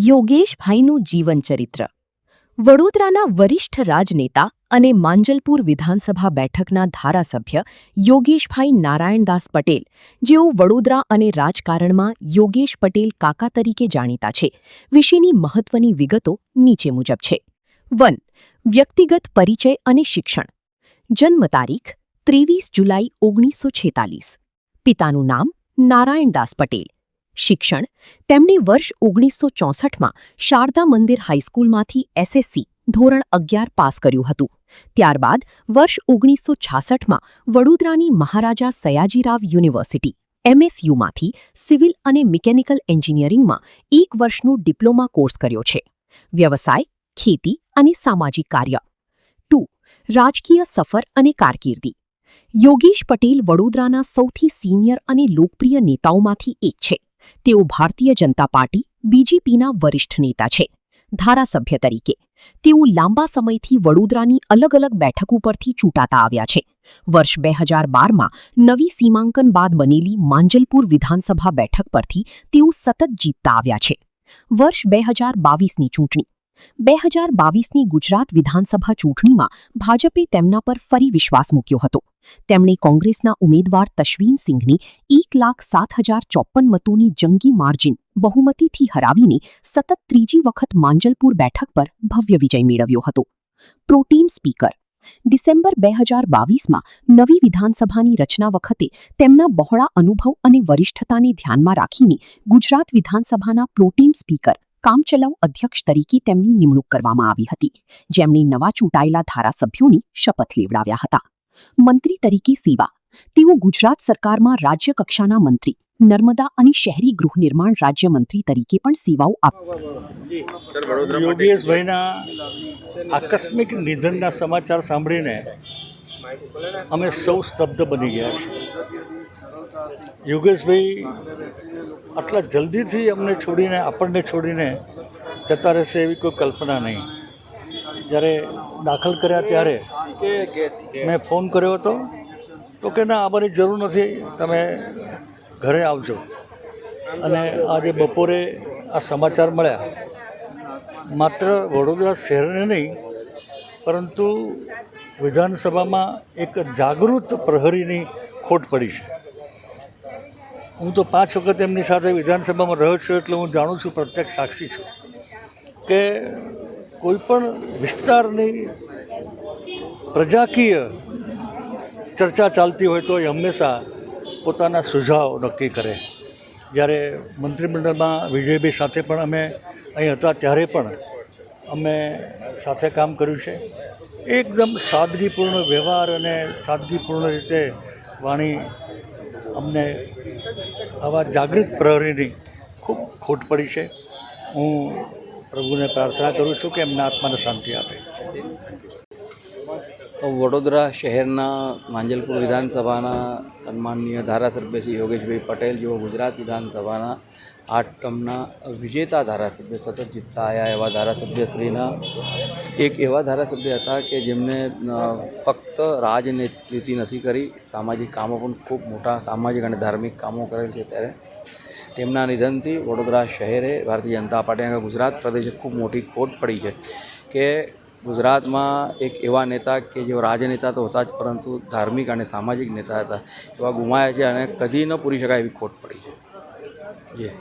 યોગેશભાઈનું જીવનચરિત્ર. વડોદરાના વરિષ્ઠ રાજનેતા અને માંજલપુર વિધાનસભા બેઠકના ધારાસભ્ય યોગેશભાઈ નારાયણદાસ પટેલ, જેઓ વડોદરા અને રાજકારણમાં યોગેશ પટેલ કાકા તરીકે જાણીતા છે, વિશેની મહત્વની વિગતો નીચે મુજબ છે. 1. વ્યક્તિગત પરિચય અને શિક્ષણ. જન્મ તારીખ 23 જુલાઈ 1946. પિતાનું નામ નારાયણદાસ પટેલ. શિક્ષણ. તેમણે વર્ષ 1964માં શારદા મંદિર હાઈસ્કૂલમાંથી એસએસસી ધોરણ 11 પાસ કર્યું હતું. ત્યારબાદ વર્ષ 1966માં વડોદરાની મહારાજા સયાજીરાવ યુનિવર્સિટી એમએસયુમાંથી સિવિલ અને મિકેનિકલ એન્જિનિયરિંગમાં 1 વર્ષનો ડિપ્લોમા કોર્સ કર્યો છે. વ્યવસાય, ખેતી અને સામાજિક કાર્ય. 2. રાજકીય સફર અને કારકિર્દી. યોગેશ પટેલ વડોદરાના સૌથી સિનિયર અને લોકપ્રિય નેતાઓમાંથી એક છે. તેઓ ભારતીય જનતા પાર્ટી બીજેપીના વરિષ્ઠ નેતા છે. ધારાસભ્ય તરીકે તેઓ લાંબા સમયથી વડોદરાની અલગ અલગ બેઠકો પરથી ચૂંટાતા આવ્યા છે. વર્ષ 2012માં નવી સીમાંકન બાદ બનેલી માંજલપુર વિધાનસભા બેઠક પરથી તેઓ સતત જીતતા આવ્યા છે. વર્ષ 2022ની ચૂંટણી. 2022ની ગુજરાત વિધાનસભા ચૂંટણીમાં ભાજપે તેમના પર ફરી વિશ્વાસ મૂક્યો હતો. તેમણે કોંગ્રેસના ઉમેદવાર તશવીન સિંઘની 1,07,054 મતોની જંગી માર્જિન બહુમતીથી હરાવીને સતત ત્રીજી વખત માંજલપુર બેઠક પર ભવ્ય વિજય મેળવ્યો હતો. પ્રોટીમ સ્પીકર. ડિસેમ્બર 2022માં નવી વિધાનસભાની રચના વખતે તેમના બહોળા અનુભવ અને વરિષ્ઠતાને ધ્યાનમાં રાખીને ગુજરાત વિધાનસભાના પ્રોટીમ સ્પીકર કામચલાઉ અધ્યક્ષ તરીકે તેમની નિમણૂક કરવામાં આવી હતી, જેમણે નવા ચૂંટાયેલા ધારાસભ્યોની શપથ લેવડાવ્યા હતા. મંત્રી તરીકે સેવા. તેઓ ગુજરાત સરકારમાં રાજ્ય કક્ષાના મંત્રી, નર્મદા અને શહેરી ગૃહ નિર્માણ રાજ્યમંત્રી તરીકે પણ સેવાઓ આપી. યોગેશભાઈના આકસ્મિક નિધનના સમાચાર સાંભળીને અમે સૌ સ્તબ્ધ બની ગયા છીએ. યોગેશભાઈ આટલા જલ્દીથી આપણને છોડીને જતા રહેશે એવી કોઈ કલ્પના નહીં. જ્યારે દાખલ કર્યા ત્યારે મેં ફોન કર્યો હતો તો કે ના, આવવાની જરૂર નથી, તમે ઘરે આવજો. અને આજે બપોરે આ સમાચાર મળ્યા. માત્ર વડોદરા શહેરને નહીં, પરંતુ વિધાનસભામાં એક જાગૃત પ્રહરીની ખોટ પડી છે. હું તો 5 વખત એમની સાથે વિધાનસભામાં રહ્યો છું, એટલે હું જાણું છું, પ્રત્યક્ષ સાક્ષી છું કે કોઈપણ વિસ્તારની પ્રજાકીય ચર્ચા ચાલતી હોય તો એ હંમેશા પોતાના સુઝાવ નક્કી કરે. જ્યારે મંત્રીમંડળમાં વિજયભાઈ સાથે પણ અમે અહીં હતા ત્યારે પણ અમે સાથે કામ કર્યું છે. એકદમ સાદગીપૂર્ણ વ્યવહાર અને સાદગીપૂર્ણ રીતે વાણી. અમને આવા જાગૃત પ્રહરીની ખૂબ ખોટ પડી છે. હું પ્રભુને પ્રાર્થના કરું છું કે એમના આત્માને શાંતિ આપે. વડોદરા શહેરના માંજલપુર વિધાનસભાના સન્માનનીય ધારાસભ્ય શ્રી યોગેશભાઈ પટેલ, જેઓ ગુજરાત વિધાનસભાના 8 ટર્મના વિજેતા ધારાસભ્ય, સતત જીતતા આવ્યા એવા ધારાસભ્યશ્રીના એક એવા ધારાસભ્ય હતા કે જેમને ફક્ત રાજનીતિ નથી કરી, સામાજિક કામો પણ ખૂબ મોટા સામાજિક અને ધાર્મિક કામો કરેલ છે. ત્યારે તેમના નિધનથી વડોદરા શહેરે ભારતીય જનતા પાર્ટી અને ગુજરાત પ્રદેશે ખૂબ મોટી ખોટ પડી છે કે ગુજરાતમાં એક એવા નેતા કે જેઓ રાજનેતા તો હતા જ, પરંતુ ધાર્મિક અને સામાજિક નેતા હતા, એવા ગુમાયા છે અને કદી ન પૂરી શકાય એવી ખોટ પડી છે. જી.